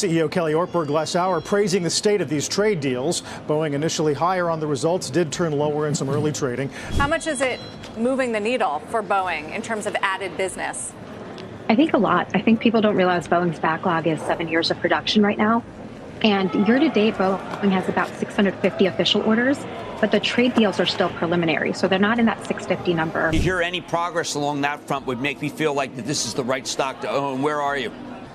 CEO Kelly Ortberg last hour praising the state of these trade deals. Boeing initially higher on the results, did turn lower in some early trading. How much is it moving the needle for Boeing in terms of added business? I think a lot. I think people don't realize Boeing's backlog is 7 years of production right now. And year to date, Boeing has about 650 official orders, but the trade deals are still preliminary, so they're not in that 650 number. To hear any progress along that front would make me feel like that this is the right stock to own. Where are you?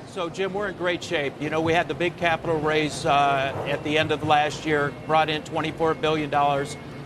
So, Jim, we're in great shape. You know, we had the big capital raise at the end of last year, brought in $24 billion.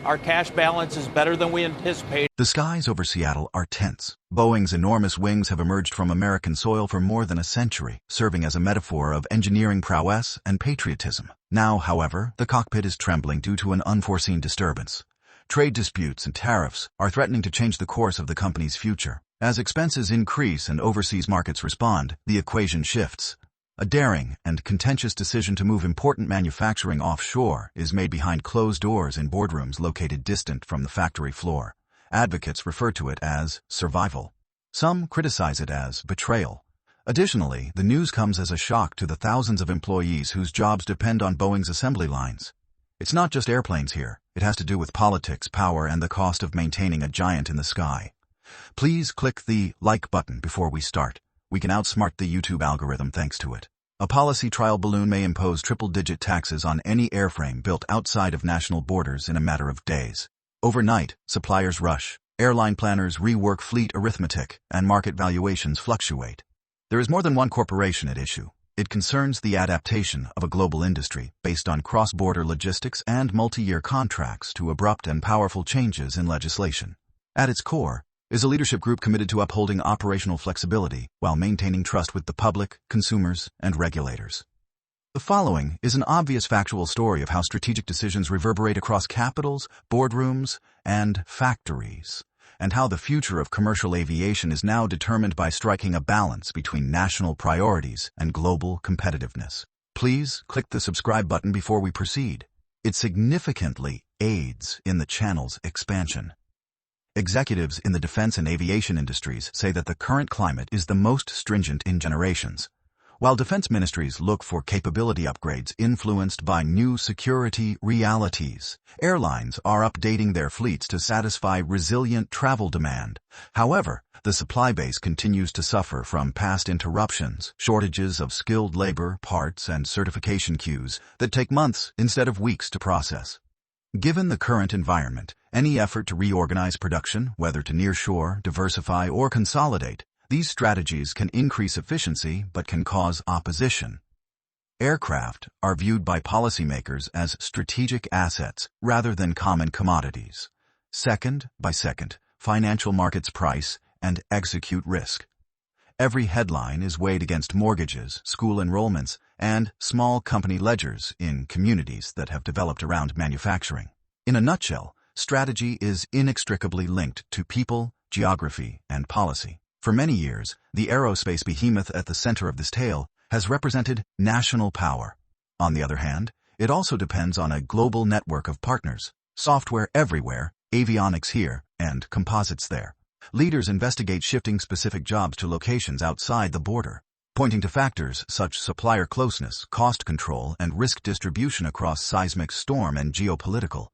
Our cash balance is better than we anticipated. The skies over Seattle are tense. Boeing's enormous wings have emerged from American soil for more than a century, serving as a metaphor of engineering prowess and patriotism. Now, however, the cockpit is trembling due to an unforeseen disturbance. Trade disputes and tariffs are threatening to change the course of the company's future. As expenses increase and overseas markets respond, the equation shifts. A daring and contentious decision to move important manufacturing offshore is made behind closed doors in boardrooms located distant from the factory floor. Advocates refer to it as survival. Some criticize it as betrayal. Additionally, the news comes as a shock to the thousands of employees whose jobs depend on Boeing's assembly lines. It's not just airplanes here. It has to do with politics, power, and the cost of maintaining a giant in the sky. Please click the like button before we start. We can outsmart the YouTube algorithm thanks to it. A policy trial balloon may impose triple-digit taxes on any airframe built outside of national borders in a matter of days. Overnight, suppliers rush, airline planners rework fleet arithmetic, and market valuations fluctuate. There is more than one corporation at issue. It concerns the adaptation of a global industry based on cross-border logistics and multi-year contracts to abrupt and powerful changes in legislation. At its core is a leadership group committed to upholding operational flexibility while maintaining trust with the public, consumers, and regulators. The following is an obvious factual story of how strategic decisions reverberate across capitals, boardrooms, and factories, and how the future of commercial aviation is now determined by striking a balance between national priorities and global competitiveness. Please click the subscribe button before we proceed. It significantly aids in the channel's expansion. Executives in the defense and aviation industries say that the current climate is the most stringent in generations. While defense ministries look for capability upgrades influenced by new security realities, airlines are updating their fleets to satisfy resilient travel demand. However, the supply base continues to suffer from past interruptions, shortages of skilled labor, parts, and certification queues that take months instead of weeks to process. Given the current environment, any effort to reorganize production, whether to nearshore, diversify, or consolidate, these strategies can increase efficiency but can cause opposition. Aircraft are viewed by policymakers as strategic assets rather than common commodities. Second by second, financial markets price and execute risk. Every headline is weighed against mortgages, school enrollments, and small company ledgers in communities that have developed around manufacturing. In a nutshell, strategy is inextricably linked to people, geography, and policy. For many years, the aerospace behemoth at the center of this tale has represented national power. On the other hand, it also depends on a global network of partners, software everywhere, avionics here, and composites there. Leaders investigate shifting specific jobs to locations outside the border, pointing to factors such as supplier closeness, cost control, and risk distribution across seismic storm and geopolitical